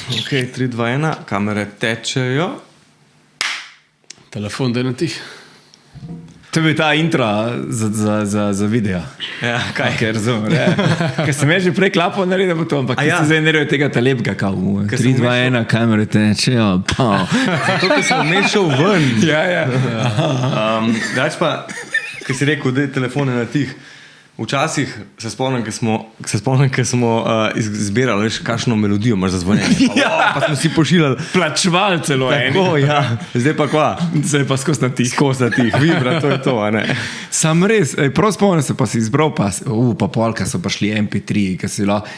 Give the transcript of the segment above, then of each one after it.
Ok, 3, 2, 1, kamere tečejo. Telefon, da je na tih. To je bil ta intro za video. Ja, kaj? Ker razumem. Ker sem že prej klapo naredil, to, ampak ja. se zdaj naredil tega talepga, kao 3, 2, 1, kamere tečejo. Zato, ker sem mešal ven. Ja. Dač pa, ker si rekel, da je telefone na tih. Včasih se spomnim, ker smo izbirali, veš, kakšno melodijo imaš za zvonjenje. Pa smo si pošiljali. Plačval celo Tako, ja. Zdaj pa kva? Zdaj pa skozi na tih. Skozi na tih. Vibra, to je to, a ne? Sam res, prav spomnim se, pa si izbral, pa polka so pa šli MP3,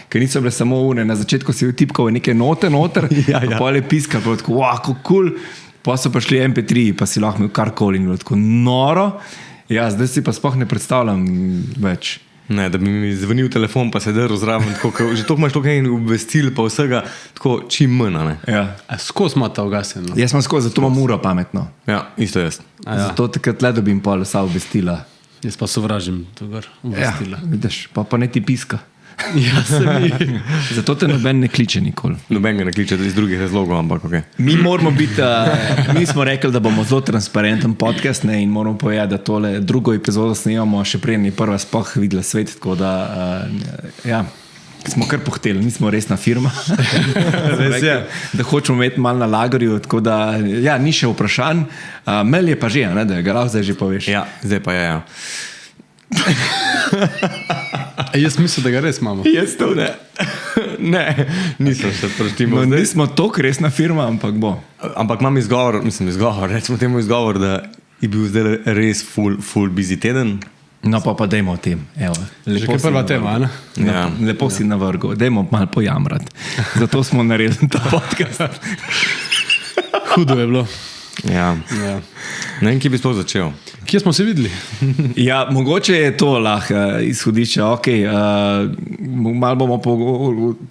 ker niso bile samo une. Na začetku si vtipkal neke note noter, Ja. pa pol je piskal, pa tako, kako cool. Pa so pa šli MP3, pa si lahko imel karkoli in bilo tako noro. Ja, zdaj si pa sploh ne predstavljam več. Ne, da bi mi zvonil telefon, pa se drl zraven, tako, že toliko imaš toliko enih obvestil, pa vsega, tako čim manj, ne? Ja. Skozi ima ta ugasen. Jaz sem skozi, zato imam uro pametno. Ja, isto jaz. Ja. Zato takrat le dobim pol vsa obvestila. Jaz pa sovražim to gor Ja, obvestila. vidiš, pa ne ti piska. Ja, se mi. Zato te noben ne kliče nikoli. Noben ga ne kliče iz drugih razlogov, ampak ok. Mi moramo biti, mi smo rekli, da bomo zelo transparenten podcast, ne, in moramo povedati, da tole drugo epizodo snemamo, še prej ni prva sploh videla svet, tako da ja, smo kar pohteli, nismo resna firma. Da hočemo imeti malo na lagerju, tako da ja, ni še vprašanj. Mail je pa že, ne, da ga lahko zdaj že poveš. Ja, zdaj pa je, ja. Jaz mislim, da ga res imamo. Jaz to ne. Ne, nisem se preštimo. No, nismo toliko resna firma, ampak bo. Ampak imam izgovor, recimo temu izgovor, da je bil zdaj res full busy teden. No, pa dajmo o tem. Evo, Že kaj prva tema, ne? Ja. Lepo si navrgel, dajmo malo pojamrati. Zato smo naredili ta podcast. Hudo je bilo. Ja. Ja. Ne vem, kje bi sploh začel. Kje smo se videli? Ja, mogoče je to lahko izhodišče. Okay, malo bomo po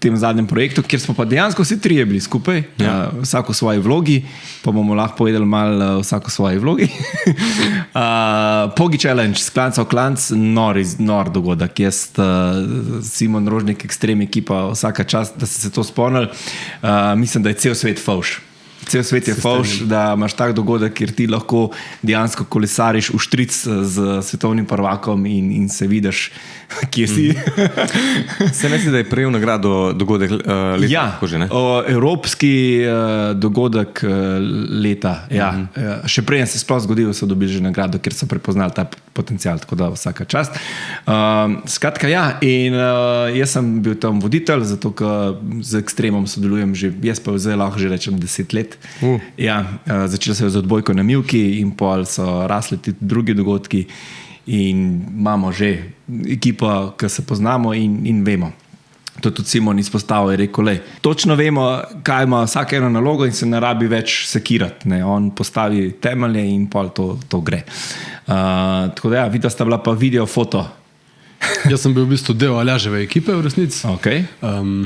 tem zadnjem projektu, kjer smo pa dejansko vsi trije bili skupaj, vsako v svoji vlogi, pa bomo lahko povedali malo vsako v svoji vlogi. Pogi Challenge, s klanca v klanc, nor dogodek. Jaz, Simon Rožnik, Ekstrem ekipa, vsaka čast, da ste se to spomnili. Mislim, da je cel svet fauš. Cel svet je fauš, da imaš tak dogodek, kjer ti lahko dejansko kolesariš v štric z svetovnim prvakom in se vidiš, kje si. Se ne si, da je prejel nagrado dogodek leta? Ja, evropski dogodek leta. Ja. Še prej se sploh zgodilo, so dobili že nagrado, ker so prepoznali ta potencial, tako da vsaka čast. Skratka, ja, in jaz sem bil tam voditelj, zato ker z Ekstremom sodelujem že, jaz pa zdaj lahko že rečem 10 let. Ja, začelo se je z odbojko na Mivki in pol so rasli ti drugi dogodki in imamo že ekipo, ki se poznamo in vemo. To tudi Simon izpostavil, je rekel, lej, točno vemo, kaj ima vsaka ena nalogo in se ne rabi več sekirati. Ne? On postavi temelje in pol to gre. Tako da ja, videla sta bila pa video, foto. Jaz sem bil v bistvu del Aljaževe ekipe v resnici. Okay.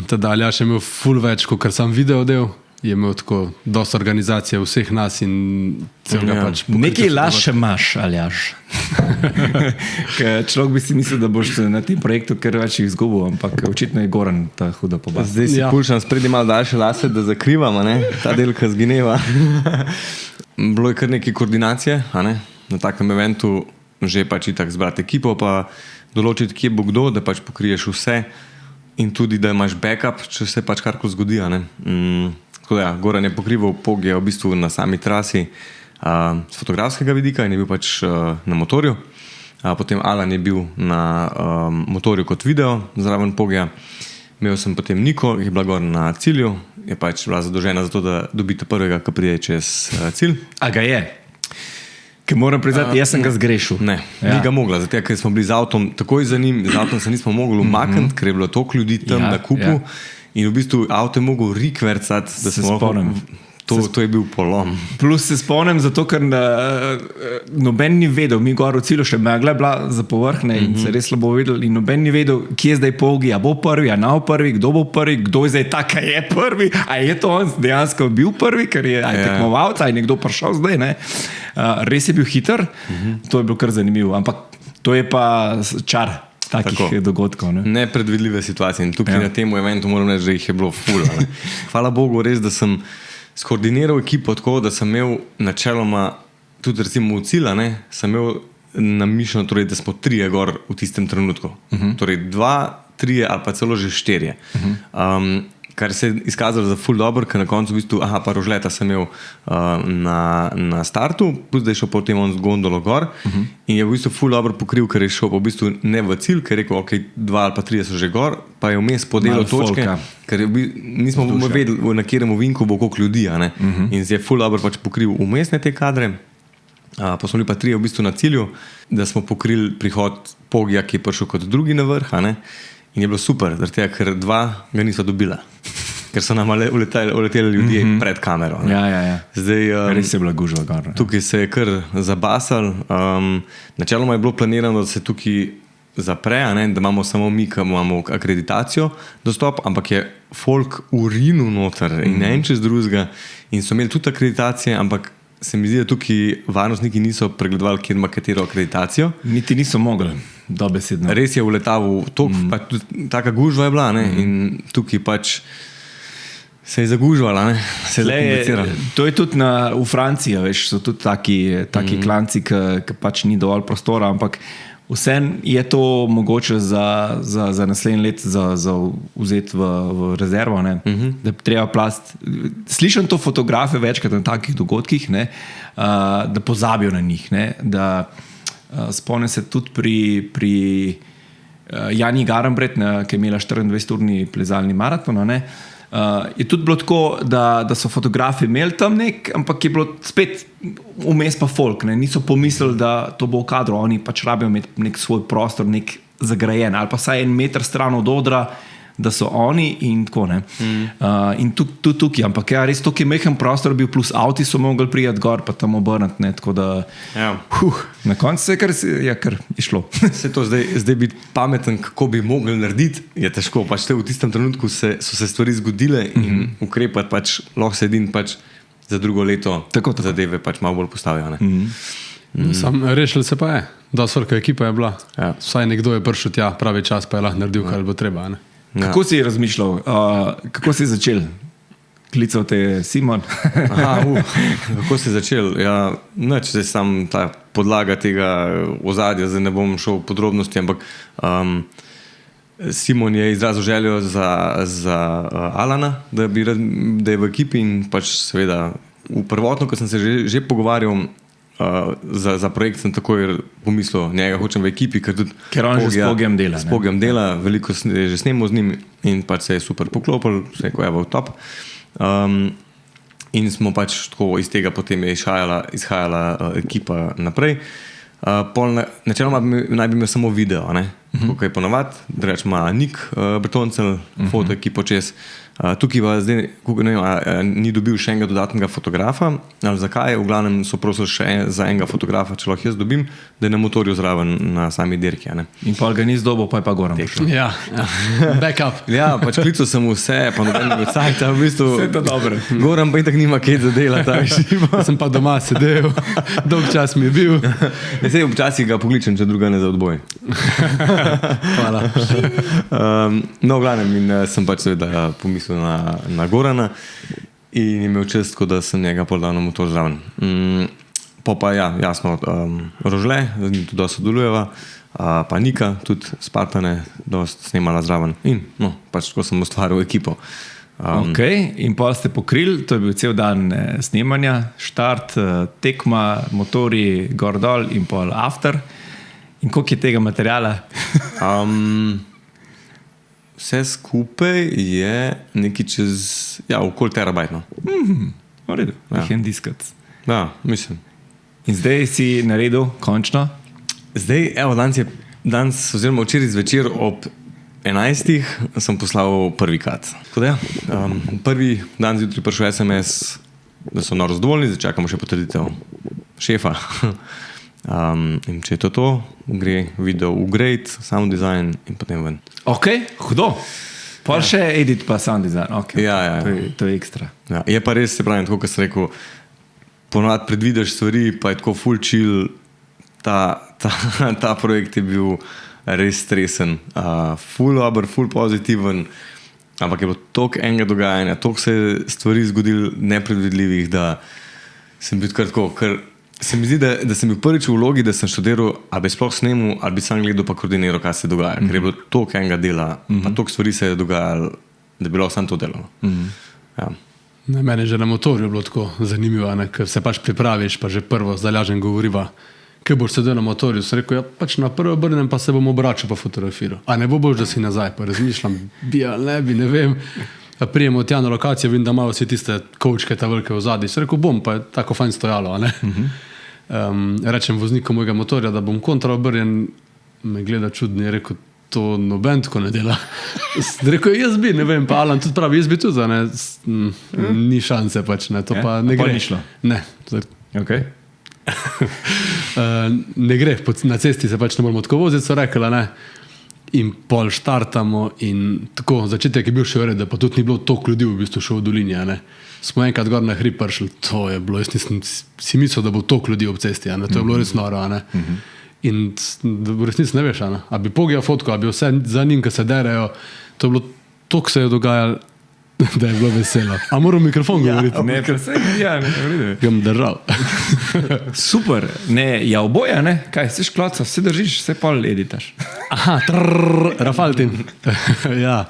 Teda Aljaž je imel ful več, kot sam video del. Je imel tako dosta organizacije vseh nas in celega pač pokriča. Nekaj laž še imaš, Aljaž. Človek bi si mislil, da boš na tem projektu kar več izgubil, ampak očitno je Goran ta huda poba. Zdaj si pulšam spredi malo daljše lase, da zakrivamo, ne? Ta delka zgineva. Bilo je kar nekaj koordinacije, a ne? Na takem eventu že pač itak zbrati ekipo, pa določiti, kje bo kdo, da pač pokriješ vse in tudi, da imaš backup, če se pač karkoli zgodi, a ne? Tako da, Goran je pokrival Pogija v bistvu na sami trasi z fotografskega vidika in je bil pač na motorju. Potem Alan je bil na motorju kot video zraven Pogija. Imel sem potem Niko, ki je bila gor na cilju, je pač bila zadolžena za to, da dobite prvega, ki pride čez cilj. A ga je? Ker moram priznati, jaz sem ga zgrešil. Ne, ni ga mogla, zato ker smo bili z avtom takoj za njim, z avtom se nismo mogli umakniti, ker je bilo toliko ljudi tam na kupu. In v bistvu avto je mogel rikvercati, da se spomnim. To je bil polom. Plus se spomnim, zato ker noben ni vedel, mi gor v cilju še megla bila za povrhne in se res slabo vedel in noben ni vedel, kje je zdaj Pogi, a bo prvi, a nav prvi, kdo bo prvi, kdo je zdaj tak, a je prvi, a je to on dejansko bil prvi, ker je tekmovalca, a je nekdo prišel zdaj, ne. Res je bil hiter, to je bilo kar zanimivo, ampak to je pa čar. takih dogodkov. Ne? Nepredvidljive situacije. In tukaj na tem eventu moram reči, da jih je bilo ful. Hvala Bogu, res, da sem skoordiniral ekipo tako, da sem imel načeloma tudi recimo v cilj, sem imel namišljeno, torej, da smo 3 gor v tistem trenutku. Torej 2, 3 ali pa celo že 4. Kar se je izkazalo za ful dobro, ker na koncu v bistvu, pa Rožleta sem imel na startu, plus da je šel potem on z gondolo gor in je v bistvu ful dobro pokril, ker je šel v bistvu ne v cilj, ker je rekel, ok, 2 ali pa 3 so že gor, pa je vmes podelil točke, ker nismo vedeli, na katerem vinku bo koliko ljudi, in je ful dobro pač pokril vmesne te kadre, pa smo bili pa 3 v bistvu na cilju, da smo pokrili prihod Pogija, ki je prišel kot drugi na vrh, in je bilo super, tega, ker 2 ga niso dobila. Ker so nam uleteli ljudje pred kamero. Ja. Zdaj, res je bila gužva gor. Tukaj se je kar zabasal. Načeloma je bilo planirano, da se tukaj zapre, da imamo samo mi, ki imamo akreditacijo dostop, ampak je folk urinil noter in en čez drugega in so imeli tudi akreditacije, ampak se mi zdi, da tukaj varnostniki niso pregledovali, kjer ima katero akreditacijo. Niti niso mogli, dobesedno. Res je uletavil, taka gužva je bila, in tukaj pač se je zagužvala, se je zakomplicirala. To je tudi v Franciji, veš, so tudi taki klanci, ki pač ni dovolj prostora, ampak vseeno je to mogoče za naslednji let za vzeti v rezervo, da treba plast. Slišam to fotografe večkrat na takih dogodkih, da pozabijo na njih, da spomnim se tudi pri Jani Garambret, ki je imela 24-urni plezalni maraton, je tudi bilo tako, da so fotografi imeli tam ampak je bilo spet vmes pa folk, niso pomislili, da to bo v kadru, oni pač rabijo imeti nek svoj prostor, nek zagrajen, ali pa saj 1 meter stran od odra, da so oni in tako. In tudi tukaj, ampak ja, res tukaj mehen prostor bil, plus avti so mogli prijeti gor, pa tam obrniti, tako da na koncu se je kar išlo. Vse to zdaj biti pameten, kako bi mogli narediti, je težko. Pač v tistem trenutku so se stvari zgodile in ukrepati pač lahko se edin pač za drugo leto tako. Zadeve pač malo bolj postavijo. Sam rešil se pa je. Dosti velika ekipa je bila. Vsaj nekdo je prišel tja, pravi čas pa je lahko naredil, kar bo treba. Kako si razmišljal? Kako si začel? Klical te Simon? Kako si začel? Ja, nič, zdaj sam ta podlaga tega ozadja, zdaj ne bom šel v podrobnosti, ampak Simon je izrazil željo za Alana, da je v ekipi in pač seveda prvotno, ko sem se že pogovarjal za projekt, sem takoj pomislil, njega hočem v ekipi, ker on že s Pogijem dela. S Pogijem dela, veliko je že snemal z njim in pač se je super poklopil, se je v top. In smo pač tako iz tega potem je izhajala ekipa naprej. Načeloma naj bi imel samo video, kako je ponavad, drugače ima Nik Bertoncel, foto ekipo čez. Tukaj pa zdaj ni dobil še enega dodatnega fotografa, ali zakaj, v glavnem so prosili še za enega fotografa, če lahko jaz dobim, da je na motorju zraven na sami dirki. In pa ga ni zdobil, pa je pa Goran. Ja, backup. Ja, pač klical sem vse, pa nobenega cajta, v bistvu. Vse to dobro. Goran pa itak nima kaj za delati. Sem pa doma sedel, dolg čas mi je bil. Sej občasih ga pokličem, če druga ne za odboj. Hvala. No, v glavnem, sem pač seveda pomislil na Gorana in imel čest, da sem njega podal na motor zraven. Pa ja, jasno, Rožle, z njim tudi sodelujeva, pa Nika, tudi Spartane, dosti snemala zraven. In pač tako sem ustvaril ekipo. Ok, in pa ste pokrili, to je bil cel dan snemanja, štart, tekma, motori, gor dol in pa after. In koliko je tega materijala? Vse skupaj je nekaj čez, okoli terabajt. V redu, jih en diskac. Ja, mislim. In zdaj si naredil, končno? Zdaj, danes, oziroma včeraj zvečer ob 11. sem poslal prvi kat. Tako da prvi dan zjutraj prišel SMS, da so noro zadovoljni, zdaj čakamo še potrditev šefa. In če je to, gre video v grade, sound design in potem ven. Ok, hudo. Pa še edit pa sound design. Okay. Ja. To je ekstra. Ja, je pa res, se pravi, tako kot sem rekel, ponovadi predvidiš stvari, pa je tako full chill, ta projekt je bil res stresen, ful dober, ful pozitiven, ampak je bilo toliko enega dogajanja, toliko se je stvari zgodilo nepredvidljivih, da sem bil tako, ker se mi zdi, da sem bil prvič v vlogi, da sem študiral, ali bi sploh snemal, ali bi sam gledal pa koordiniral, kaj se dogaja, ker je bilo toliko enega dela, pa toliko stvari se je dogajalo, da bi lahko sam to delal. Ja. Ne, mene že na motorju je bilo tako zanimivo, ne, ker se pač pripraviš, pa že prvo z Aljažem govoriva, kaj boš sedel na motorju, sem rekel, ja, pač na prvo obrnem, pa se bom obračal pa fotografiral. A ne bo boš, da si nazaj, pa razmišljam, bi ali ne bi, ne vem. Prijemo tja na lokacijo, vidim, da imajo vsi tiste kovčke, ta velike v zadnji. Sem rekel, bom, pa je tako fajn stojalo, a ne. Rečem vozniku mojega motorja, da bom kontra obrnjen, me gleda čudno, je rekel, to noben tako ne dela. Rekel, jaz bi, ne vem, pa Alan tudi pravi, jaz bi tudi, ne, ni šanse pač, ne, to pa ne gre. Pa ni šlo? Ne. Okay. Ne gre, na cesti se pač ne moramo tako voziti, so rekla, ne. In pol štartamo in tako, začetek je bil še v redu, pa tudi ni bilo toliko ljudi v bistvu šel v dolini, ne. Smo enkrat gor na hrib prišli, to je bilo, jaz nisem si mislil, da bo toliko ljudi ob cesti, ne. To je bilo res noro, ne. In v resnici ne veš, ne. A bi pogledal fotko, a bi vse za njim, ki se derejo, to je bilo, toliko se je dogajalo, da je bilo veselo. A moram mikrofon govoriti? Ne, ker se ne vrede. Ga bom držal. Super, ne, ja oboje, ne, kaj, si škloca, si držiš, vse pol editaš. Aha, Rafaltin. Ja,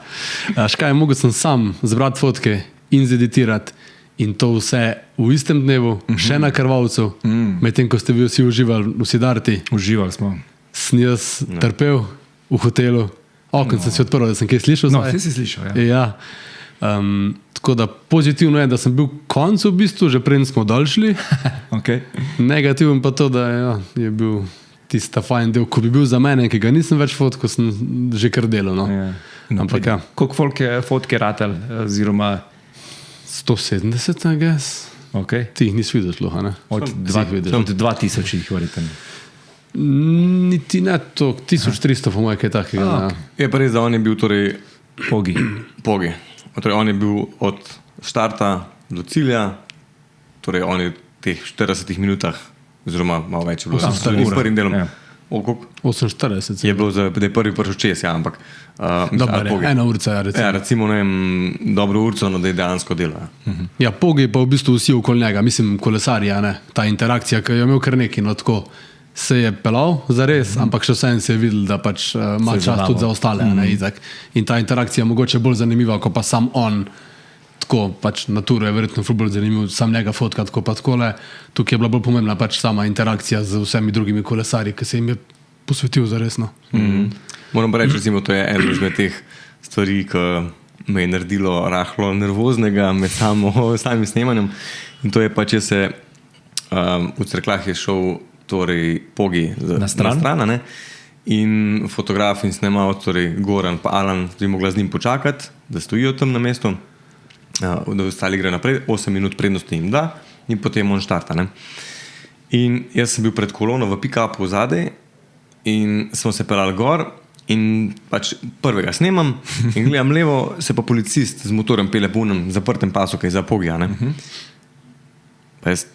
škaj, mogel sem sam zbrati fotke in zeditirati in to vse v istem dnevu, še na Krvavcu, medtem ko ste vi vsi uživali v Sidarti. Uživali smo. Sem jaz trpel v hotelu, okno sem si odprl, da sem kaj slišal. No, si slišal, ja. Ja. Tako da pozitivno je, da sem bil konc v bistvu, že prej smo dolšli. Okay. Negativen pa to, da je bil tista fajn del, ko bi bil za mene, ki ga nisem več fotko, sem že kar delal. No. Ja. No, ampak ja. Koliko fotke ratel, oziroma 170, I guess. Okay. Ti jih nisi videl sluha, ne? Od 2000 jih verjetno. Niti ne to, 1300 po moje kaj takega. Okay. Je pa res, da on je bil torej Pogi. Torej on je bil od štarta do cilja, torej on je v teh 40 minutah, oziroma malo več je bilo, s prvim delom. Ja. 48. Je bilo, da je prvi prišel čez, ja, ampak... Dobre, ena urca, ja, recimo. Ja, recimo, ne vem, dobro urco, no, da je dejansko dela. Ja, Pogi pa v bistvu vsi okoli njega, mislim, kolesarji, ne, ta interakcija, ki je imel kar neki, no, tako se je pelal zares, ampak še vsem se je videl, da pač ima čas tudi za ostale, ne, itak. In ta interakcija je mogoče bolj zanimiva, ko pa sam on, tako pač naturo je verjetno bolj zanimiv, sam njega fotka, tako pa takole, tukaj je bila bolj pomembna pač sama interakcija z vsemi drugimi kolesarji, ki se jim je posvetil zaresno. Moram pa reči, recimo, to je eno izmed teh stvari, ki me je naredilo rahlo nervoznega med samim snemanjem. In to je pa, če se v Cerkljah je šel torej Pogi na stran, ne? In fotograf in snemal, torej Goran pa Alan, bi mogla z njim počakati, da stojijo tam na mestu, da ostali gre naprej, 8 minut prednosti jim da in potem on štarta. Ne? In jaz sem bil pred kolono v pick-upu zadaj in smo se pelali gor in pač prvega snemam in gledam levo, se pa policist z motorem pele po unem zaprtem pasu, kaj za Pogija. Pa jaz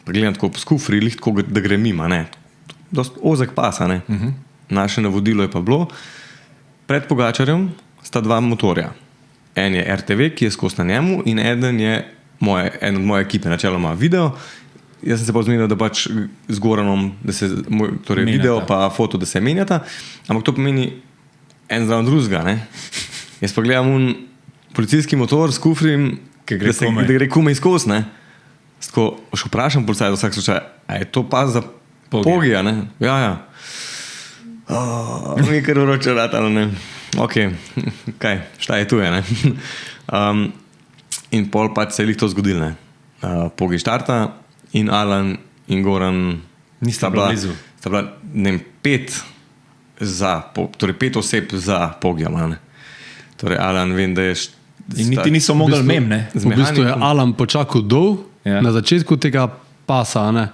pa gledam tako po skufri, tako, da gre mima. Dost ozek pasa. Naše navodilo je pa bilo, pred Pogačarjem sta dva motorja. En je RTV, ki je skos na njemu, in eden je en od moje ekipe, načeloma video. Jaz sem se pa zmenil, da pač z Goranom, da se torej video pa foto, da se menjata, ampak to pomeni en zraven drugega, ne. Jaz pa gledam policijski motor s kufrim, da gre komaj skos, ne. Tako, še vprašam policaj za vsak slučaj, a je to pas za Pogija, ne? Ja. Mi je kar vroče ratalo, ne. Ok, kaj, šta je tu, ne. In pol pač se je lih to zgodil, ne. Pogi štarta in Alan in Goran nista bila blizu. Sta bila, ne vem, 5 oseb za Pogija, ne. Torej Alan, vem, da je... In niti niso mogli mem, ne. V bistvu je Alan počakal dol, na začetku tega pasa, ne.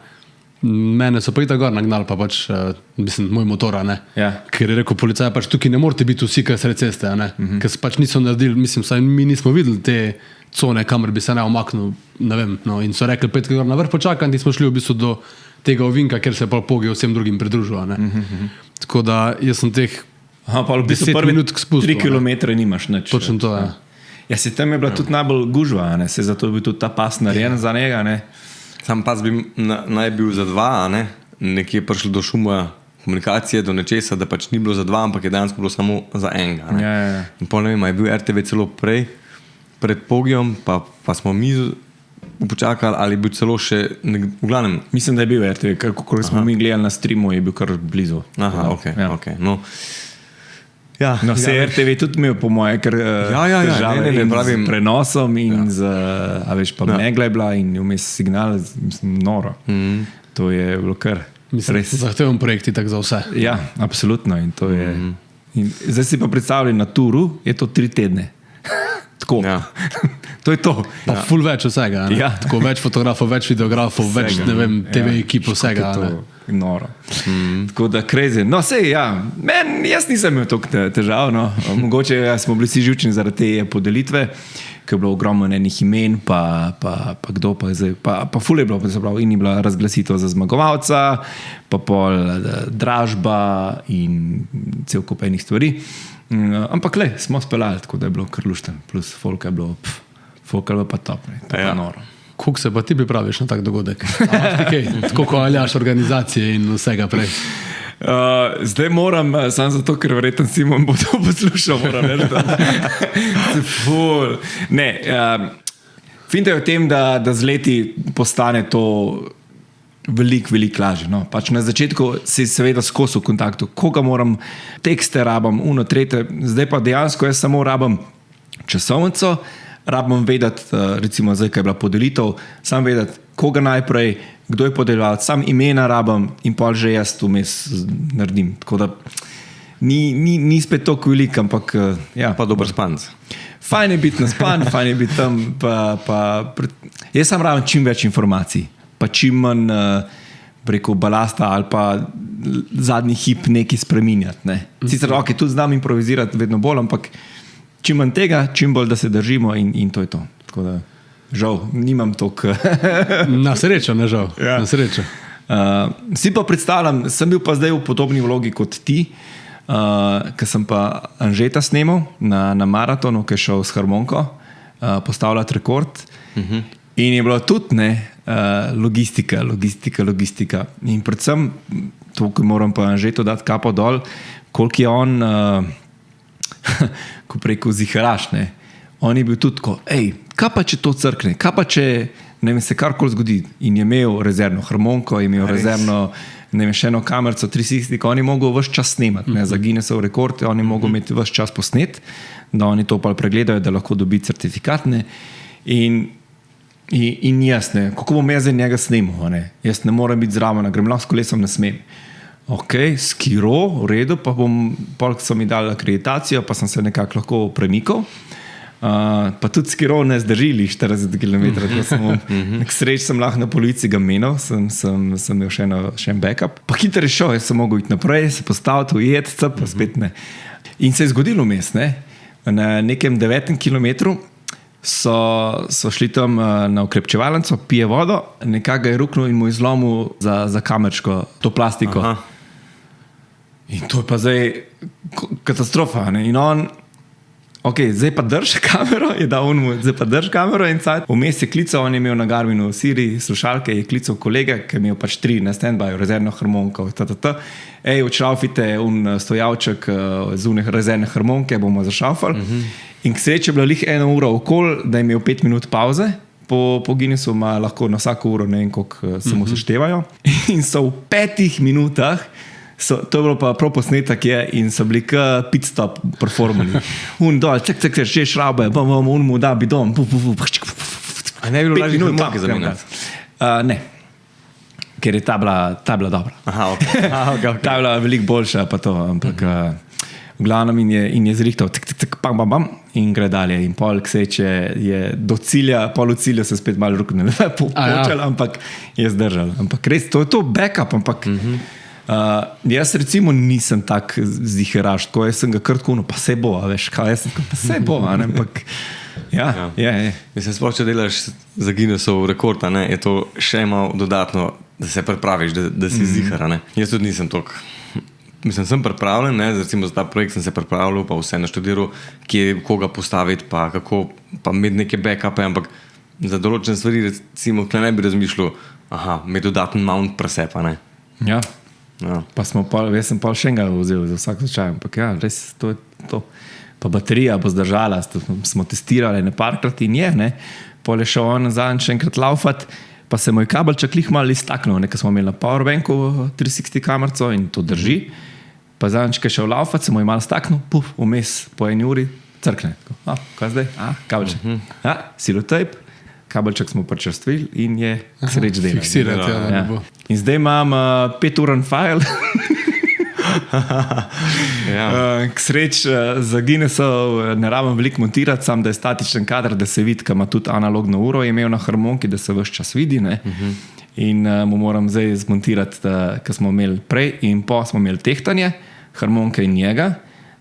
Mene so pa i tako gor nagnali, pa pač, mislim, moj motor, ne. Ker je rekel policaj, pač tukaj ne morate biti vsi, kaj sred ceste, ne. Ker pač niso naredili, mislim, saj mi nismo videli te cone, kamor bi se ne omaknil, ne vem, no, in so rekli, 5 gor na vrh počakaj, in smo šli v bistvu do tega ovinka, ker se je pa Pogi vsem drugim pridružil. Tako da jaz sem teh Aha, pa v bistvu 10 prve minut spustil. 3 kilometre nimaš nič. Točno to je. Ja, se tam je bila tudi najbolj gužva, ne? Se zato je bil tudi ta pas narejen za njega. Ne? Sam pas bi naj bil za dva, a ne? Nekje je prišlo do šuma komunikacije, do nečesa, da pač ni bilo za dva, ampak je dejansko bilo samo za enega. Ne? Ja. In pol ne vem, a je bil RTV celo pred Pogijom, pa smo mi počakali, ali je bil celo še, v glavnem. Mislim, da je bil RTV, kako smo mi gledali na streamu, je bil kar blizu. Aha, ok. No, ja, No, se je RTV tudi imel, po moje, ker težave ne, in pravim, z prenosom in z, a veš, pa megla je bila in je vmes signal, mislim, noro. To je bilo kar Mislim, zahteven projekt je tak za vse. Ja, absolutno. In to je, in zdaj si pa predstavljaj na turu, je to 3 tedne. Tako. Ja. To je to. Pa ful več vsega. Ne? Ja. Tako več fotografov, več videografov, več ne vem, TV ekip, vsega. To je noro. Tako da crazy. No, sej, ja. Jaz nisem imel toliko težav. No. Mogoče smo bili vsi živčni zaradi te podelitve, ker je bilo ogromno enih imen, pa kdo pa je zdaj. Pa ful je bilo, in je bila razglasitev za zmagovalca, pa pol dražba in cel kup enih stvari. Ampak le, smo speljali, tako da je bilo kar lušten. Plus folk je bilo pa top. To je pa noro. Kako se pa ti pripraviš na tak dogodek? Tako ko aljaš organizacije in vsega prej. Zdaj moram, samo zato, ker verjetno Simon bo to poslušal, moram reči. Ne, finta je v tem, da z leti postane to veliko lažje. No. Pač na začetku si seveda skozi v kontaktu, koga moram, tekste rabam, tretje, zdaj pa dejansko jaz samo rabam časovnico, rabam vedeti, recimo zdaj, kaj je bila podelitev, sam vedeti, koga najprej, kdo je podeljeval, sam imena rabam in pol že jaz vmes naredim. Tako da ni spet toliko velik, ampak ja. Pa dober spanc. Fajn je biti naspan, fajn je biti tam, jaz sam rabim čim več informacij. Pa čim manj preko balasta ali pa zadnji hip nekaj spreminjati. Ne. Sicer ok, tudi znam improvizirati vedno bolj, ampak čim manj tega, čim bolj, da se držimo in to je to. Tako da žal, nimam toliko. Na srečo, ne žal. Ja. Na srečo. Si pa predstavljam, sem bil pa zdaj v podobni vlogi kot ti, ker sem pa Anžeta snemal na maratonu, ki je šel s harmonko, postavljati rekord. In je bilo tudi logistika. In predvsem, tukaj moram pa že to dati kapo dol, koliko je on, ko preko ziharaš, on je bil tudi tako, kaj pa če to crkne, kaj pa če se karkoli zgodi. In je imel rezervno harmonko, je imel rezervno še eno kamerico 360, on je mogel vse čas snemati, za Guinnessov rekord, on je mogel imeti vse čas posnet, da oni to pa pregledajo, da lahko dobi certifikat. In jaz, kako bom jaz za njega snemal, jaz ne morem biti zraven, grem lahko s kolesom, ne smem. Ok, skiro, v redu, pa so mi dali akreditacijo, pa sem se nekako lahko premikal. Pa tudi skiro ne zdržili 40 km, nek sreč sem lahko na polici ga menil, sem imel še en backup. Pa hitro je šel, jaz sem mogel iti naprej, se postaviti, ujet, pa spet ne. In se je zgodilo vmes, na nekem 9 kilometru, so šli tam na ukrepčevalnico, pije vodo, nekako je ruknil in mu je zlomil za kamerčko, to plastiko. Aha. In to je pa zdaj katastrofa. In on, ok, zdaj pa drži kamero, je dal unmu, zdaj pa drži kamero in cajt. Vmes je klical, on je imel na Garminu Siri slušalke, je klical kolega, ki je imel pač 3 na stand-by, rezervno harmonko, odšraufite stojavček z unih rezervne harmonke, bomo zašraufali. In k sreči je bila lih 1 ura okoli, da je imel 5 minut pauze. Po Guinnessu ima lahko na vsako uro, ne vem, koliko se mu seštevajo. In so v 5 minutah, to je bilo pa prav posnetek je, in so bili k pit stop performali. Dol, že šraube, mu da bidon. A ne bi bilo lažje harmonke zamenjati? Ne, ker je ta bila dobra. Aha, ok. Ta je bila veliko boljša, pa to, ampak v glavnem in je zrihtal pam, in gre dalje. In pol kseče je do cilja, pol v cilju se spet malo rukne počel, ampak je zdržal. Ampak res, to je to backup, ampak jaz recimo nisem tak ziheraš, tako jaz sem ga krtko, pa se bo, veš, kaj jaz sem, pa se bo, ampak ja. Mislim, sploh, če delaš za Guinnessov rekord, je to še malo dodatno da se pripraviš, da si zihar. Ne? Jaz tudi nisem toliko. Mislim, sem pripravljen, ne? Recimo za ta projekt sem se pripravljal, pa vse naštudiral, kje koga postaviti, pa kako, pa imeti neke backupe, ampak za določene stvari, recimo, ne bi razmišljal, imeti dodaten mount presepa. Ne? Ja. Ja. Pa jaz sem pa še enega vzel za vsak slučaj, ampak ja, res to je to. Pa baterija bo zdržala, smo testirali nekajkrat in je, ne. Pol je šel on zadnjič še enkrat laufat, pa se moj kabelček lih malo iztaknil, nekaj smo imeli na powerbanku 360 kamerco in to drži. Pa zadnjič, ko je šel laufat, se moj malo staknil, vmes po 1 uri crkne. Kaj zdaj? Kabelček. Silotape, kabelček smo pričrstvili in je sreč delal. Fiksirati, Ja. In zdaj imam 5-uren file. K sreč za Guinnessov ne rabim veliko montirati, sam da je statičen kader, da se vidi, da ima tudi analogno uro, je imel na harmoniki, da se vse čas vidi. In mu moram zdaj zmontirati, kar smo imeli prej in po smo imeli tehtanje, harmonike in njega,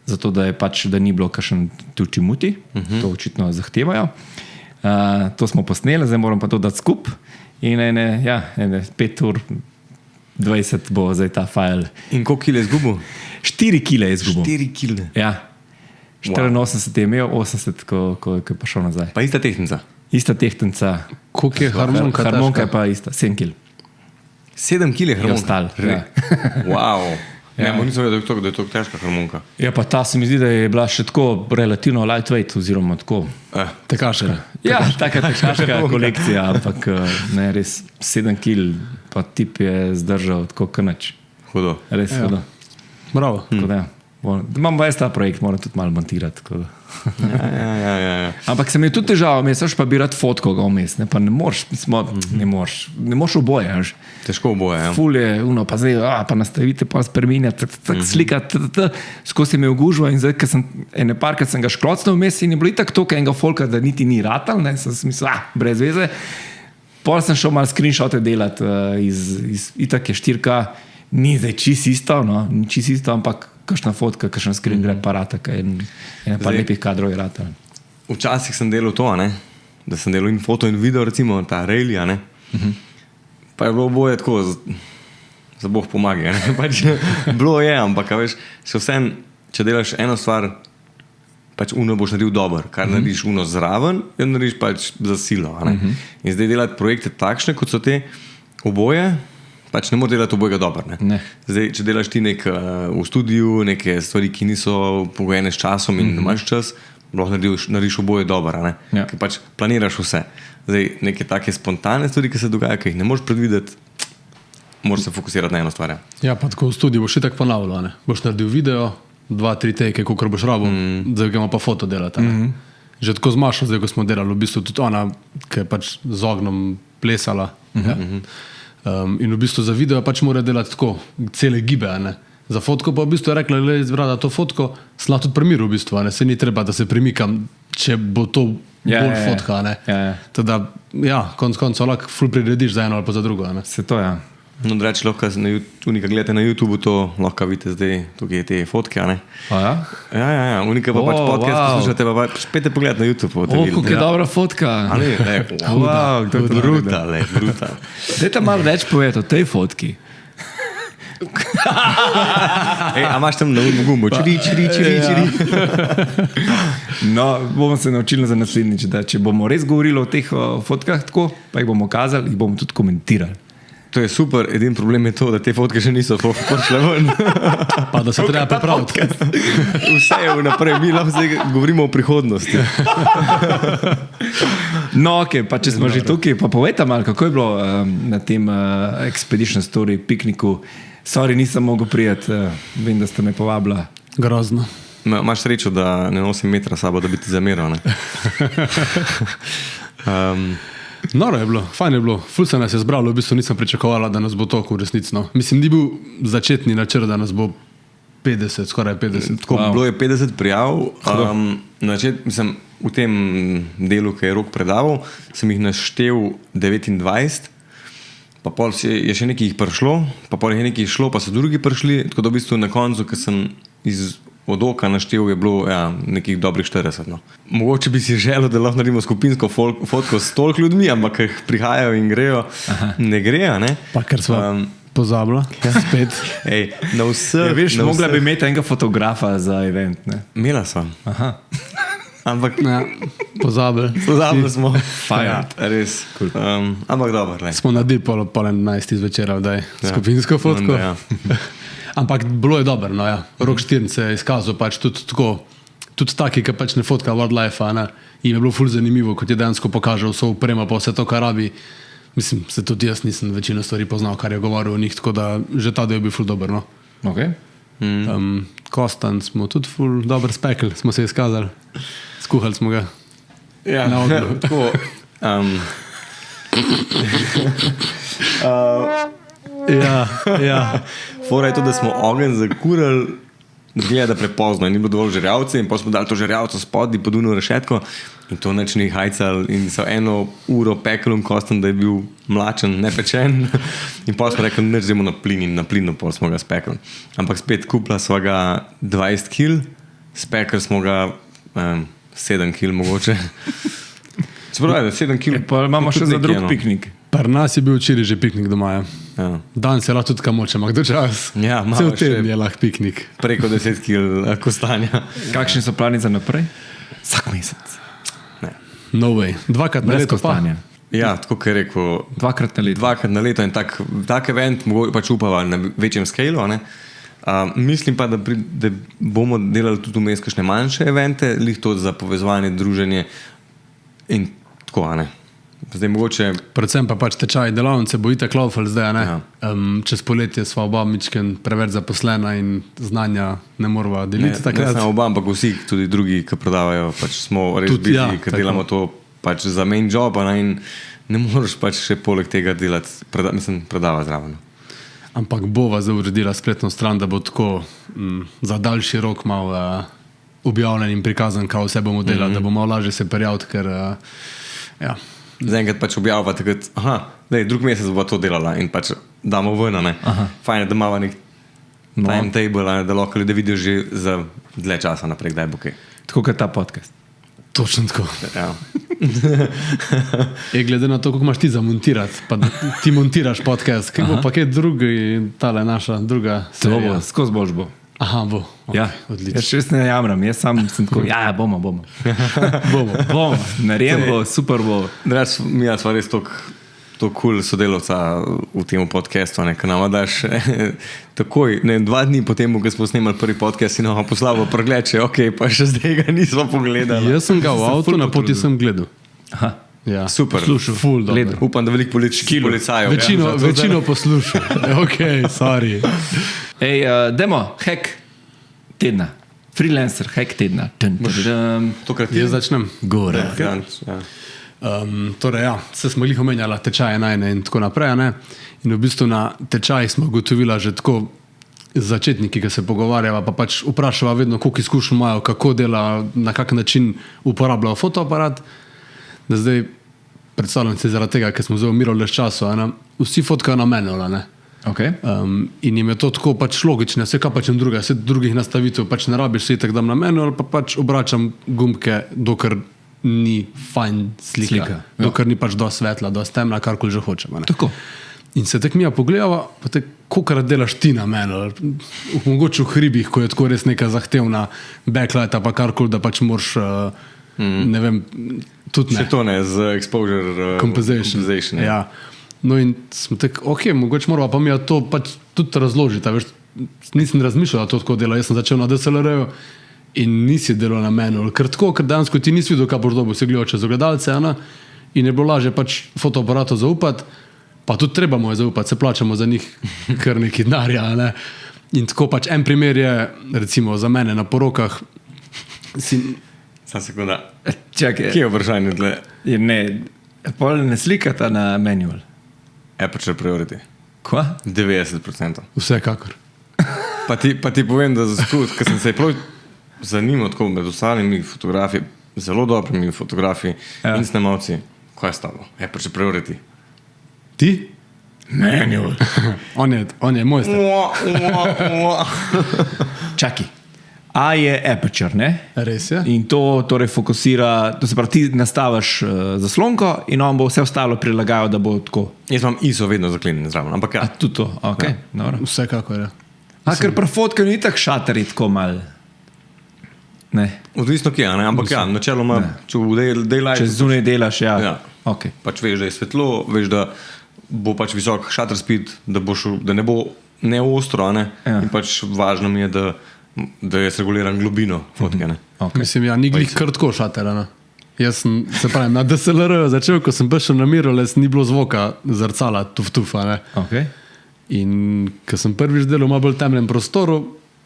zato da je pač, da ni bilo kakšen tuči-muti, to očitno zahtevajo. To smo posneli, zdaj moram pa to dati skup in 5 ur 20 bo zdaj ta file. In koliko kil je izgubil? 4 kile je izgubil. 4 kile. Ja. 84 je imel, 80, ko je prišel nazaj. Pa ista tehtnica. Ista tehtnica. Koliko je harmonika? Harmonika je pa ista, 7 kil. 7 kil je Je harmonika. ostal. Ja. Wow. Ja. Nisem vedel, da je to težka harmonika. Ja, pa ta se mi zdi, da je bila še tako relativno lightweight, oziroma tako. Tekaška. Ja, taka tekaška kolekcija, ampak ne, res 7 kil, pa tip je zdržal tako kanač. Hudo. Res hudo. Bravo. Tako da, imam pa ta projekt, moram tudi malo montirati. Ja. Ampak se mi je tudi težava, veš, pa bi rad fotko ga vmes, ne, pa ne moreš, ne moreš oboje, veš. Težko oboje, ja. Ful je, pa zdaj, pa nastavite, pa spreminjate, slika, skozi me ugužva in zdaj, ker sem ene parkrat sem ga škrocnil vmes in je bilo itak toliko enega folka, da niti ni ratal, ne, sem mislil, brez veze. Pol sem šel malo screenshote delati iz itak je 4K, ni zdaj čist isto, no, ni čist isto, ampak kakšna fotka, kakšen screen grab parata, je pa lepih kadrov je rata. Včasih sem delal to, ne? Da sem delal in foto in video, recimo ta Rayleigh, ne? Pa je bilo oboje tako, za Bog pomagaj, ne? Pač bilo je, ampak veš, še vsem, če delaš eno stvar, pač uno boš naredil dober, kar narediš uno zraven, jo narediš pač za silo, ne? In zdaj delati projekte takšne, kot so te oboje, pač ne moreš delati obojega dobro. Zdaj, če delaš ti v studiu neke stvari, ki niso pogojene s časom in imaš čas, lahko narediš oboje dobro. Ja. Ker pač planiraš vse. Zdaj, neke take spontane stvari, ki se dogajajo, ki jih ne moreš predvideti, moraš se fokusirati na eno stvar. Ja, pa tako v studiu boš še tako ponavljal. Boš naredil video, 2-3 take, koliko boš rabil, zdaj ga ima pa foto delati. Že tako z Mašo, zdaj ko smo delali, v bistvu tudi ona, ki je pač z ognjem plesala. In v bistvu za video pač mora delati tako, cele gibe. Za fotko pa v bistvu je rekla, da je izbrala to fotko, sem lahko tudi premiral v bistvu, se ni treba, da se premikam, če bo to bolj fotka. Teda, konc koncev lahko ful prirediš za eno ali pa za drugo. Se to, ja. No, da reči, lahko unika gledate na YouTubeu, to lahko vidite zdaj, tukaj te fotke, ne? Ja? Ja, unika pa pač podcast poslušate, pa pač pete pogled na YouTube. Kako je dobra fotka. Ali, Wow, kdo je to naredil? Brutal. Dajte malo več povedati o tej fotki. A imaš tam na gumbo, čiri. No, bomo se naučili za naslednjič, da če bomo res govorili o teh fotkah tako, pa jih bomo kazali, jih bomo tudi komentirali. To je super, edin problem je to, da te fotke še niso prišle ven. Pa da se treba pripraviti. Vse je vnaprej, mi lahko zdaj govorimo o prihodnosti. No, ok, pa če smo že tukaj, pa povejte malo, kako je bilo na tem Expedition Story pikniku. Sorry, nisem mogel prijeti, vem, da ste me povabila. Grozno. Imaš srečo, da ne nosim metra sabo, da bi ti zameral, ne? Noro je bilo, fajn je bilo. Ful se nas je zbralo, v bistvu nisem pričakovala, da nas bo toliko resnicno. Mislim, ni bil začetni načrt, da nas bo 50, skoraj 50. Tako, bilo je 50 prijav. Mislim, v tem delu, ki je Rok predaval, sem jih naštel 29, pa pol je še nekaj jih prišlo, pa pol je nekaj šlo, pa so drugi prišli, tako da v bistvu na koncu, ko sem iz od oka naštel je bilo nekih dobrih 40. No. Mogoče bi si želel, da lahko naredimo skupinsko fotko s toliko ljudmi, ampak jih prihajajo in grejo, ne grejo. Ne? Pa ker smo pozabili, spet. Ej, na vseh, Veš, mogla bi imeti enega fotografa za event. Ne? Imela sem. Ampak pozabili smo. Res. Cool. Ampak dobro. Smo naredili pol 11 zvečera, da je skupinsko fotko. Ja. Ampak bilo je dobro, no ja. Rok Štirn se je izkazal pač tudi tako, tudi taki, ki pač ne fotka wildlife, ne. Jim je bilo ful zanimivo, kot je dejansko pokažal vso upremo, pa vse to, kar rabi. Mislim, se tudi jaz nisem večino stvari poznal, kar je govoril o njih, tako da že ta del je bil ful dober, no. Okay. Kostan smo tudi ful dobro spekli, smo se izkazali. Skuhali smo ga. Ja, na ognju. Tako. Ja. Fora je to, da smo ogenj zakurali, zgleda prepozno in ni bilo dovolj žerjavce in potem smo dali to žerjavco spodaj pod uno rešetko in to neč ni hajcal in so 1 uro pekli in Kostan, da je bil mlačen, nepečen in potem smo rekli, neč zdajmo na plin in na plinu potem smo ga spekli. Ampak spet kupila sva ga 20 kil, spekli smo ga 7 kil mogoče. Čeprav je 7 kil. Pa imamo še za drug piknik. Pri nas je bil včeraj že piknik doma. Ja. Danes je lahko tudi kamoče, ampak do čas. Ja, cel teden je lahko piknik. Preko 10 kil kostanja. Kakšni so plani za naprej? Vsak mesec. Ne. No way. 2krat na Brez leto pa. kostanja. Ja, tako kot je rekel. 2krat na leto. 2krat na leto in tak event pač upava na večjem skalu. Mislim pa, da bomo delali tudi vmes kakšne manjše evente, lih to za povezovanje, druženje in tako, ne. Zdaj mogoče... Predvsem pa pač tečaj delavnice bo itak laufal zdaj, ne? Ja. Čez poletje sva oba mičken preveč zaposlena in znanja ne morava deliti takrat. Ne samo oba, ampak vsi, tudi drugi, ki prodavajo, pač smo res Tudi, busy, ker tako. delamo to pač za main job in ne moreš pač še poleg tega delati, predava zraven. Ampak bova zdaj uredila spletno stran, da bo tako za daljši rok mal objavljen in prikazan, kao vse bomo delali, da bomo lažje se prijaviti, ker ja. Zaenkrat pač objavljava takrat, drug mesec bo to delala in pač damo ven, ne. Fajn je, da imamo nek timetable, da lahko ljudje vidijo že za dlje časa naprej, kdaj bo kaj. Tako kot ta podcast. Točno tako. Ja. Glede na to, kako imaš ti za montirati, pa ti montiraš podcast, kaj bo pa kaj drugi, tale naša druga serija. Skozi boš bo. Aha, bo. Okay, Ja, odlično. jaz še res ne jamram, jaz sam sem tako, bomo. Bomo. Narejem bo, super bo. Drugač, mi smo res to cool sodelovca v tem podcastu, ker nama daš takoj, 2 dni po tem, ko smo snemali prvi podcast in nama poslal v pregled, pa še zdaj ga nismo pogledali. Jaz sem ga v avtu, na poti sem gledal. Aha. Ja. Super. Slušal, ful dobro. Upam, da veliko policajev. Večino poslušal. Ok, sorry. Ej, demo, hack tedna. Freelancer, hack tedna. Tokrat Jaz začnem. Gore. Ja. Torej, se smo jih omenjali, tečaje najne in tako naprej. Ne? In v bistvu na tečajih smo gotovila že tako začetniki, ki se pogovarjava, pa pač vprašava vedno, koliko izkušenj imajo, kako dela, na kak način uporabljajo fotoaparat. Da zdaj predstavljam se zaradi tega, ker smo zelo umirali s časom, vsi fotkajo na manual, ne? Okay. In jim je to tako pač logično, vse kaj pač druga, vse drugih nastavitev pač ne rabiš, se itak dam na manual, pa pač obračam gumbke, dokler ni fajn slika. Dokler ni pač dosti svetla, dosti temna, karkoli že hočemo. Ne? Tako. In se tek mija pogledava, pa te kolikrat delaš ti na manual, mogoče v hribih, ko je tako res neka zahtevna backlighta, pa karkoli, da pač moraš, ne vem, tudi ne. Še to ne, z exposure compensation. Ja. No in smo tako, ok, mogoče moramo pa mi to pač tudi razložiti. Veš, nisem razmišljal, da to tako dela. Jaz sem začel na DSLR-ju in nisi delal na manual. Ker dejansko ti nisi videl, kaj boš dobil, se gledal čez ogledalce, in je bilo lažje pač fotoaparatu zaupati, pa tudi treba mu je zaupati, se plačamo za njih kar neki denarja. Ne? In tako pač en primer je, recimo za mene na porokah, Sam sekunda. Čakaj. Kje je vprašanje tle? Ne, pol ne slikata na manual. Aperture priority. Kva? 90%. vsekakor. Pa ti povem, da ker sem se prav zanimal tako med ostalimi fotografi, zelo dobrimi fotografi in snemalci, kaj je stalo? Aperture priority. Ti? Manual. On je mojster. Čakaj. A je aperture, ne? Res je. In to torej fokusira, to se pravi, ti nastaviš zaslonko in on bo vse ostalo prilagajal, da bo tako. Jaz imam ISO vedno zaklenjen zraven, ampak ja. A tudi to, ok. Ja. Vsekakor je. Ker pri fotku ni tako šaterji tako mal. Ne. Odvisno kje, ne? Ampak ja, načeloma, če v daylight, Če zunaj delaš, ja. Ja. Ok. pač veš, da je svetlo, veš, da bo pač visok shutter speed, da ne bo neostro, ne? Ja. In pač važno mi je, da je reguliran globino fotke, ne? Okay. Mislim, ja, ni glih kar tako šatera. Ne? Jaz sem, se pravim, na DSLR začel, ko sem prišel na mirrorless, ni bilo zvoka zrcala, tuf-tufa. Ne? Okay. In ko sem prvič delal v malo bolj temnem prostoru,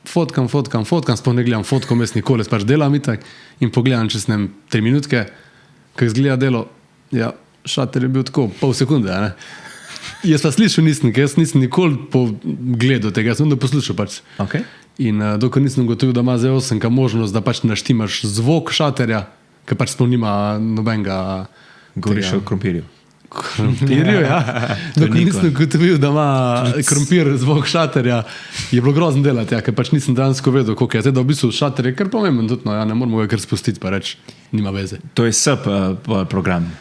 fotkam, sploh ne gledam fotko, jaz nikoli, pač delam itak in pogledam čez 3 minutke, ko izgleda delo, ja, šater je bil tako pol sekunde. Ne? Jaz pa slišal nisem, ker jaz nisem nikoli pogledal tega, jaz sem onda poslušal pač. Okay. In dokler nisem gotovil, da ima Z8 možnost, da pač naštimaš zvok šaterja, ker pač sploh nima nobenega Govoriš o krompirju. krompirju. Ja. Dokler nisem gotovil, da ima krompir zvok šaterja, je bilo grozno delati, ja, ker pač nisem dejansko vedel, koliko je. Teda v bistvu šater je kar pomemben, tudi, no, ja, ne moramo ga kar spustiti, pa reči, nima veze. To je SUP program.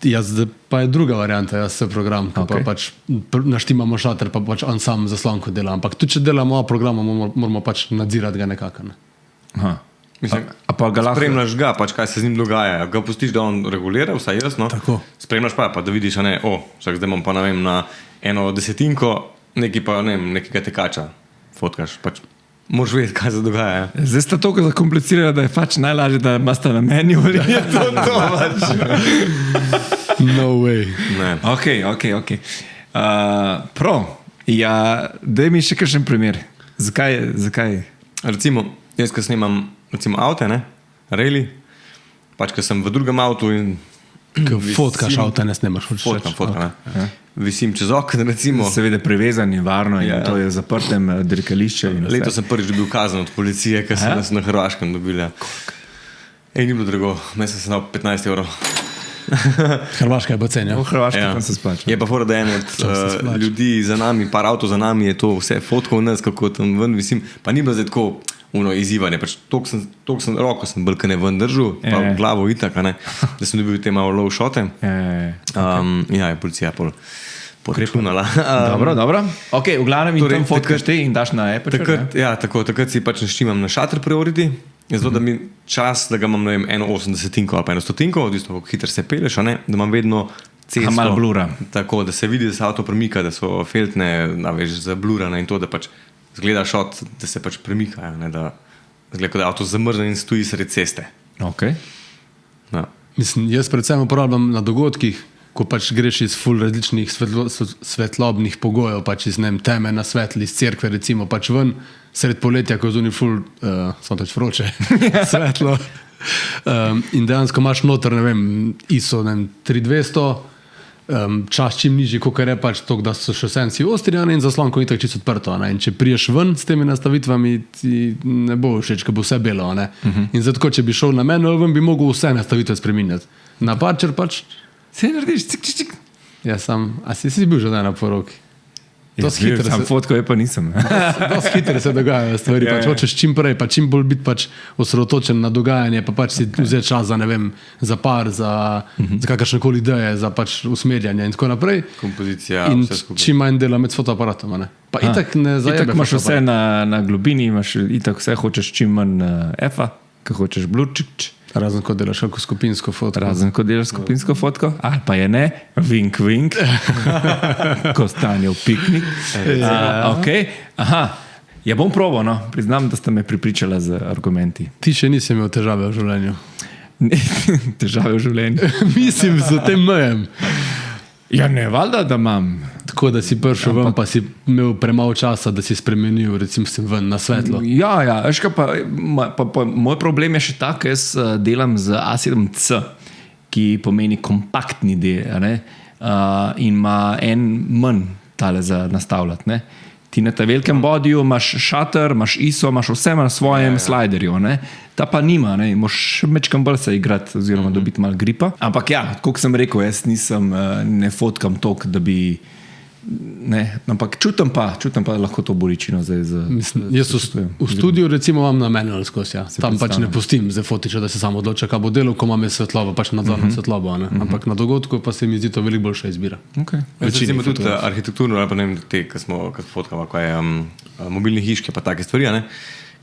Jaz pa je druga varianta, jaz se program, ki Okay. pa pač naštimamo šater, pa pač on sam zaslonko dela. Ampak tudi če delamo a programa, moramo pač nadzirati ga nekako. Ne? Aha. Mislim, A pa ga lahko... spremljaš ga, pač kaj se z njim dogaja. Ga pustiš, da on regulira, vsaj jaz, no? Tako. Spremljaš pa, da vidiš, a ne, zdaj imam pa, ne vem, na 1/10, nekaj pa, ne vem, nekega tekača fotkaš, pač moraš vedeti, kaj se dogaja. Ja. Zdaj sta toliko zakomplicirala, da je pač najlažje, da imate na meniju ali je to pač. No way. Ne. Ok. Prav, ja, daj mi še kakšen primer. Zakaj? Recimo, jaz, ko snemam avte, ne, rally, pač, ko sem v drugem avtu in Ko fotkaš avto, ne snemaš. fotkam, ne. Visim čez okno, recimo. Seveda prevezan in varno in to je v zaprtem dirkališču. Letos sem prvič dobil kazen od policije, ker sem nas na Hrvaškem dobil. Ja. Ej, ni bilo drago, mesec sem dal 15 €. Hrvaška je pa cenja. V Hrvaški Ja. pa se splača. Je pa fora, da en od ljudi za nami, par avtov za nami je to vse fotkal nas, kako tam ven visim. Pa ni bilo zdaj tako izzivanje. Pač toliko sem roko sem bolj, ne ven držal, pa glavo itak, ne, da sem dobil te malo low shote. Ja, je policija pokrepnala. Dobro. Ok, v glavnem in Torej, tam fotkaš te in daš na aperture. Takrat si pač naštimam na shutter priority. Zato, da mi čas, da ga imam, ne vem, 1/80 ali pa 1/100, odvisno kako hitro se peleš, a ne, da imam vedno cesto. Malo blura. Tako, da se vidi, da se avto premika, da so feltne, zablurane in to, da pač zgleda šot, da se pač premikajo, ne, da zgleda, kot da avto zamrzne in stoji sredi ceste. Ok. Ja. Mislim, jaz predvsem uporabljam na dogodkih, ko pač greš iz ful različnih svetlobnih pogojev, pač iz teme na svetlo, iz cerkve recimo, pač ven, sred poletja, ko je zunaj ful, samo tač vroče, svetlo. In dejansko imaš noter, ne vem, ISO 3200, čas čim nižji, kot je pač to, da so še senci ostrijane in zaslonko itak čisto odprto. Ne? In če priješ ven s temi nastavitvami, ti ne bo všeč, ker bo vse belo. In zato, če bi šel na manual ven, bi mogel vse nastavitve spreminjati. Na Aperture pač... Se narediš, cik. Ja, a si bil že na poroki? Sam fotko je pa nisem. Dosti hitro se dogajajo stvari. Pač hočeš čim prej, pa čim bolj biti pač osredotočen na dogajanje, pa pač si vzeti čas za, ne vem, za par, za kakršnekoli ideje, za pač usmerjanje in tako naprej. Kompozicija, in vse skupaj. čim manj dela med fotoaparatom. Ne? Pa itak ne zajebe. Itak imaš vse na globini, imaš itak vse, hočeš čim manj F-a, ko hočeš blurčič. Razen ko delaš kako skupinsko fotko. Razen ko delaš skupinsko fotko, ali pa je ne, vink, ko stanje v piknik. Okay. Aha, ja bom probal, no. Priznam, da ste me pripričala z argumenti. Ti še nisi imel težave v življenju. Težave v življenju. Mislim, z tem mejem. Ja, ne, valjda, da imam. Tako da si prišel ven, pa si imel premalo časa, da si spremenil, recimo, ven na svetlo. Ja, veš kaj pa moj problem je še tak, jaz delam z A7C, ki pomeni kompaktni del, ne? In ima en manj tale za nastavljati, ne? Ti na ta velikem bodiju imaš shutter, imaš ISO, imaš vse na svojem sliderju, ne? Ta pa nima, ne? Moš mečkam bolj se igrati oziroma dobiti malo gripa. Ampak ja, kot sem rekel, jaz ne fotkam toliko, da bi ne, ampak čutim pa lahko to bolečino zdaj z... Mislim, jaz v studiu recimo imam na manual skozi, ja. Tam pač ne pustim za fotiča, da se samo odloča, kaj bo delal, ko imam svetlobo, pač nadzorno svetlobo, ne. Ampak na dogodku pa se mi zdi to veliko boljša izbira. Okay. Recimo tudi arhitekturno, ali pa ne vem, te, ko fotkava, ko je mobilne hiške, pa take stvari, ne.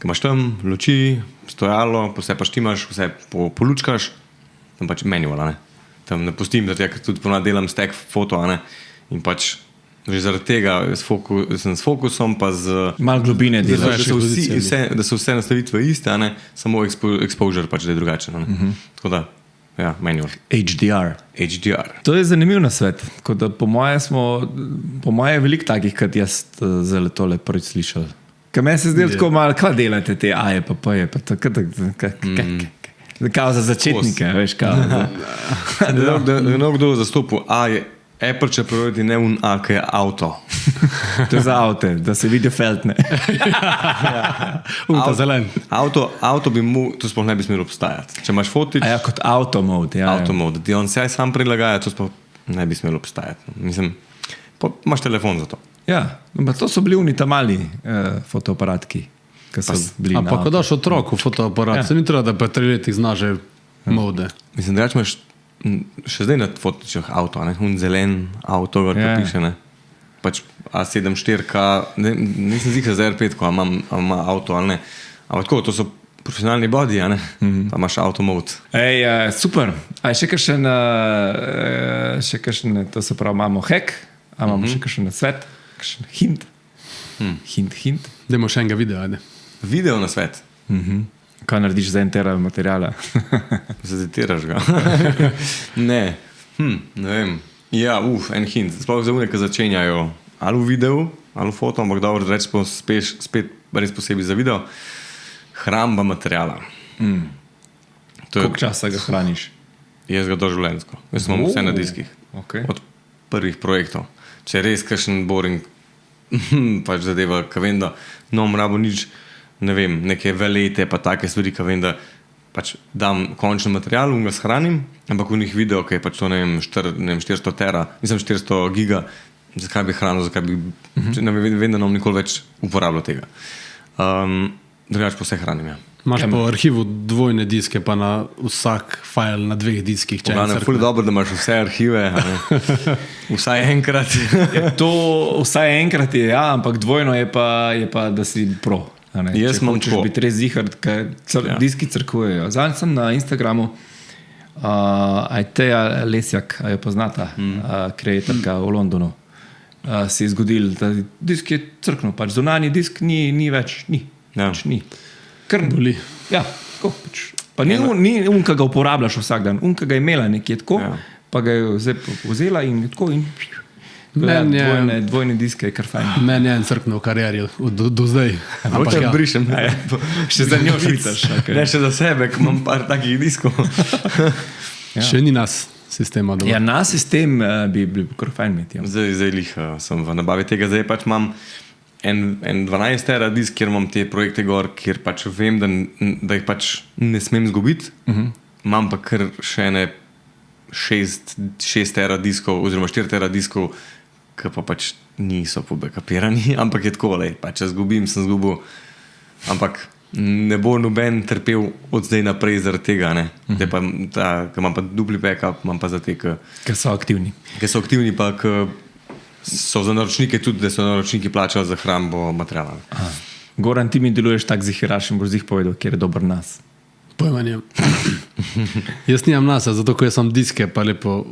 Ko imaš tam luči, stojalo, vse pa štimaš, vse polučkaš, tam pač manual, ne. Tam ne pustim, da tudi ponad delam stack foto, ne. In pač že zaradi tega sem s fokusom, pa z... Malo globine delaš. Da so vse nastavitve iste, ne. Samo exposure pač, da je drugačen, ne. Tako da, ja, manual. HDR. To je zanimiv nasvet. Tako da po moje je veliko takih, kot jaz za tole prvič slišal. Kaj meni se zdi tako malo, kva delate te A-je pa P-je, pa tako, kao za začetnike, veš, kao za... Da kdo zastopil A je Apple, če pravi ne un A, ki je avto. To je za avte, da se vidijo feltne. Ta zelen. Avto bi mu, to sploh ne bi smelo obstajati. Če imaš fotič... A ja, kot auto mode. Auto mode, ti on se sam prilagaja, to sploh ne bi smelo obstajati. Mislim, imaš telefon za to. Ja, to so bili oni tam mali fotoaparatki, ki so bili na ampak, ko daš otroku fotoaparat, se ni treba, da pa 3 letih zna že mode. Mislim, da imaš še zdaj na fotičah avto, ne? Un zelen avto, gor pa piše, ne? Pač A7 4K, nisem zihar za R5, ko ima avto, ali ne? Ampak tako, to so profesionalni bodi, ne? Pa imaš auto mode. Ej, super. A je še kakšen, to se pravi, imamo hack, a imamo še kakšen svet, kakšen hint. Hint. Dajmo še enega videa, ajde. Video na svet. Kaj narediš za en tera materijala? Zeditiraš ga. Ne vem. Ja, en hint. Sploh za unek, ki začenjajo ali v videu, ali v foto, ampak dobro, reč spet res posebej za video. Hramba materijala. Koliko časa ga hraniš? Jaz ga doživljenjsko. Jaz imam vse na diskih. Okay. Od prvih projektov. Če je res kakšen boring pač zadeva, ka vem, da rabo nič, ne vem, neke velete pa take stvari, ka vem, da pač dam končni material in ga shranim, ampak v njih video, ki je pač to, ne vem, 400 tera, mislim 400 giga, zakaj bi hranil, zakaj bi, ne vem, da nam nikoli več uporabljal tega. Drugač pa vse hranim, ja. Imaš po arhivu dvojne diske, pa na vsak file na 2 diskih. Poglavno je ful dobro, da imaš vse arhive, vsaj enkrat. To vsaj enkrat je, ja, ampak dvojno je pa da si pro. Jaz imam če hočeš biti res zihar, diski crkujejo. Zadnji sem na Instagramu, Teja Lesjak, jo poznata, kreatorka v Londonu, se je zgodil, da disk je crknil, pač zunanji disk ni več, ni. Krn boli. Ja, tako pač. Pa ni unka ga uporabljaš vsak dan, unka ga je imela nekje tako, pa ga je zdaj vzela in tako in dvojne diske je kar fajn. Meni je en crknil v karieri do zdaj. Ampak ja. Brišem. Še za njo švicaš. Ne, še za sebe, ko imam par takih diskov. Še ni nas sistema doma. Ja, nas sistem bi bil kar fajn imeti. Zdaj lih sem v nabavi tega, zdaj pač imam en 12 tera disk, kjer imam te projekte gor, kjer pač vem, da jih pač ne smem zgubiti. Imam pa kar še ene 6 tera diskov oziroma 4 tera diskov, ki pa pač niso pobekapirani, ampak je tako, pač če zgubim, sem zgubil. Ampak ne bo noben trpel od zdaj naprej zaradi tega, ne. Ker imam pa dupli backup, imam pa za te, ki so aktivni. Ki so aktivni, pa so za naročnike tudi, da so naročniki plačali za hrambo materijala. Goran, ti mi deluješ tak ziheraš in boš povedal, kjer je dober nas. Pojma nijem. Jaz nimam nasa, zato ko jaz sam diske pa lepo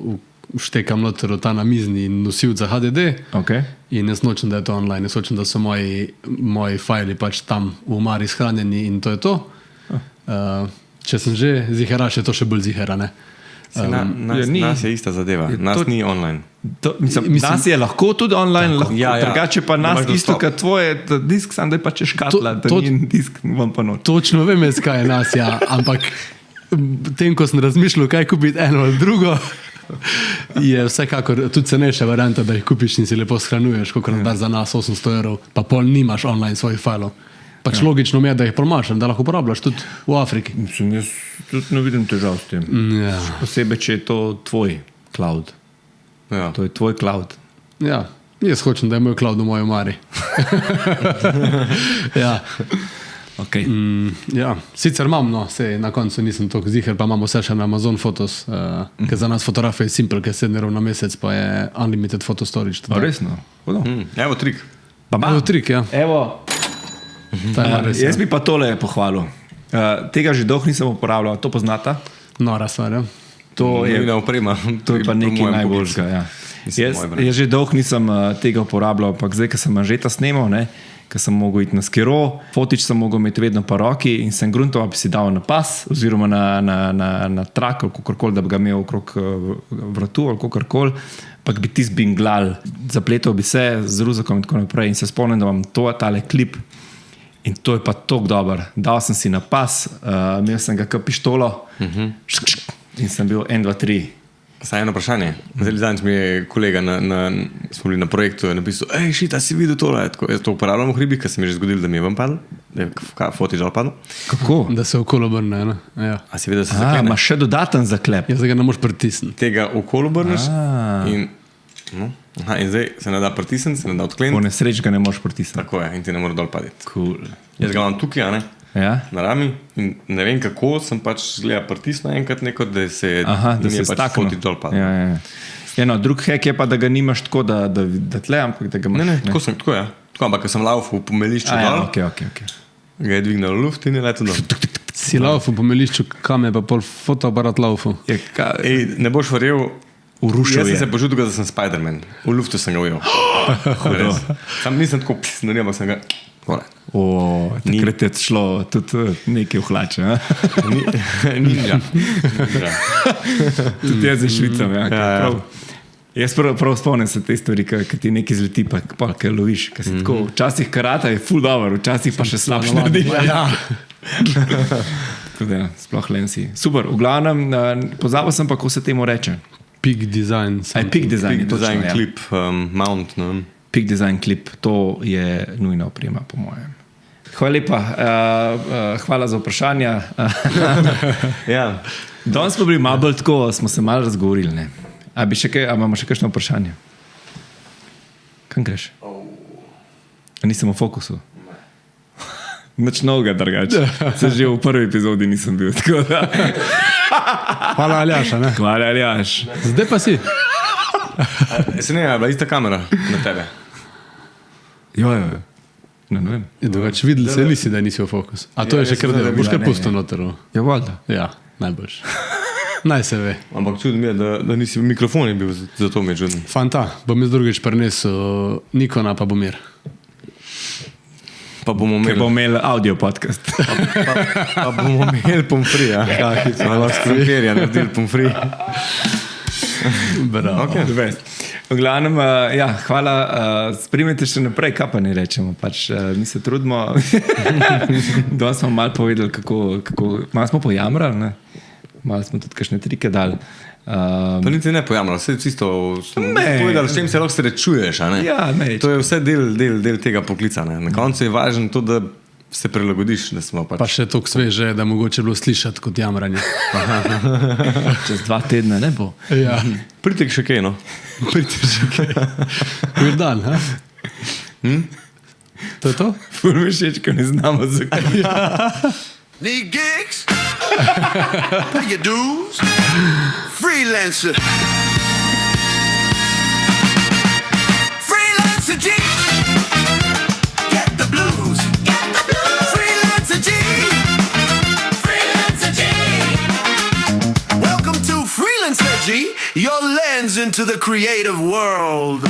štekam noter v ta namizni nosilc za HDD. Okay. In jaz nočem, da je to online. Jaz hočem, da so moji fajli pač tam v omari shranjeni in to je to. Če sem že ziheraš, je to še bolj zihera, ne? Nas je ista zadeva, nas ni online. Nas je lahko tudi online, drugače pa nas isto kot tvoje disk, sam da je pa če škatla, da ni disk, vam pa noč. Točno vem, kaj je nas, ja, ampak tem, ko sem razmišljal, kaj kupiti eno ali drugo, je vsekakor tudi cenejša varianta, da jih kupiš in si lepo shranjuješ, koliko nam daš za nas 800 €, pa pol nimaš online svojih fajlov. Pač logično mi je, da jih promaš, da lahko uporabljaš tudi v Afriki. Mislim, jaz tudi ne vidim težav s tem. Ja. Posebej, če je to tvoj cloud. Ja. To je tvoj cloud. Ja, Jaz hočem, da je moj cloud v moji omari. Ja. Okay. Ja, sicer imam, no, sej na koncu nisem tako ziher, pa imamo vse še na Amazon Photos, ker za nas fotografija je simpel, ker 7 € na mesec, pa je unlimited photo storage. Resno? Evo trik. Evo trik, ja. Evo, jaz bi pa tole pohvalil. Tega že dolgo nisem uporabljal, to poznata? Nora stvar, ja. To je pa nekaj najboljšega. Ja. Jaz že dolgo nisem tega uporabljal, ampak zdaj, ko sem Anžeta snemal, ker sem mogel iti na skiro, fotič sem mogel imeti vedno po roki in sem gruntoval, bi si dal na pas oziroma na trak ali kakorkoli, da bi ga imel okrog vratu ali kakorkoli, pa bi ti zbinglal, zapletal bi se z ruzakom in tako naprej in se spomnim, da imam tale klip in to je pa toliko dober. Dal sem si na pas, imel sem ga kot pištolo in sem bil 1, 2, 3. Saj eno vprašanje. Zdaj mi je kolega, smo bili na projektu, je napisal, šita, si videl tole? Jaz to uporabljam v hribih, ker se mi je že zgodilo, da mi je vam padlo, da je fotič dal padlo. Kako? Da se okolo obrne, ne? Ja. A si vedel, da se zaklene? Imaš še dodaten zaklep. Jaz ga ne moš pritisniti. Tega okolo obrneš in zdaj se ne da pritisniti, se ne da Po odkleniti. nesreč ga ne moš pritisniti. Tako je, in ti ne more dol paditi. Cool. Jaz ga imam tukaj, a ne? Ja? Na rami in ne vem kako, sem pač gleda pritisnil enkrat neko, da se je pač fotič dol padlo. Ja, no, drug hack je pa, da ga nimaš tako, da tle, ampak da ga imaš. Ne, tako je. Tako, ampak ko sem laufal v pomelišču dol, Okay. ga je dvignil v luft in je letel dol. Si laufal po melišču, kam je pa pol fotoaparat laufal? Ne boš verjel, Urušil jaz sem je. se počutil, da sem Spider-Man. V luftu sem ga ujel. Res. Sam nisem tako pisnil, ampak sem ga... Takrat je šlo tudi nekaj v hlače. Ninja. Tudi jaz za Švicam. Jaz prav spomnim se te stvari, ki ti nekaj zleti, pa kaj loviš. Včasih karata je ful dobro, včasih pa še slabše narediš. Sploh len si. Super, v glavnem, pozabil sem pa, kako se temu reče. Peak design. Peak design. Big design clip, mount. Peak design clip, to je nujna oprema, po mojem. Hvala lepa, hvala za vprašanja. Ja. Danes smo bili malo bolj tako, smo se malo razgovorili. Ne? A imamo še kakšno vprašanje? Kam greš? A nisem v fokusu? Nič novega drugače. Se že v prvi epizodi nisem bil. Hvala Aljaš, ne? Hvala Aljaš. Zdaj pa si. Se ne, je bila ista kamera na tebe. Jo. Ne vem. Drugače videli se nisi, da nisi v fokus. A to je še kar delo. Boš kaj pusto noter. Ja, valjda. Ja, najboljš. Naj se ve. Ampak čudno mi je, da nisi mikrofon je bil, zato mi je čudno. Fanta, bom jaz drugič prinesel Nikona pa Bomir. Pa bomo imeli audio podcast. Pa bomo imeli pomfri, ja. Malo skrompirja, naredili pomfri. Bravo. Okay. V glavnem, hvala, spremljajte še naprej, kaj pa ne rečemo, pač mi se trudimo. Danes smo malo povedali, malo smo pojamrali, ne? Malo smo tudi kakšne trike dali. Pa niti ne pojamrali, vse čisto povedali, s čem se lahko srečuješ, a ne? Ja, ne. To je vse del tega poklica, ne? Na koncu je važno to, da se prilagodiš, da smo pač... Pa še toliko sveže, da mogoče bilo slišati kot jamranje. Čez 2 tedna ne bo. Ja. Pritek še kaj, no? Pritek še kaj. Mir dan, ha? To je to? Ful mi všeč, ko ne znamo zakaj. Need gigs? Pay your dues? Freelancer. Freelancer G. Get the blues. Get the blues. Freelancer G. Freelancer G. Welcome to Freelancer G, your lens into the creative world.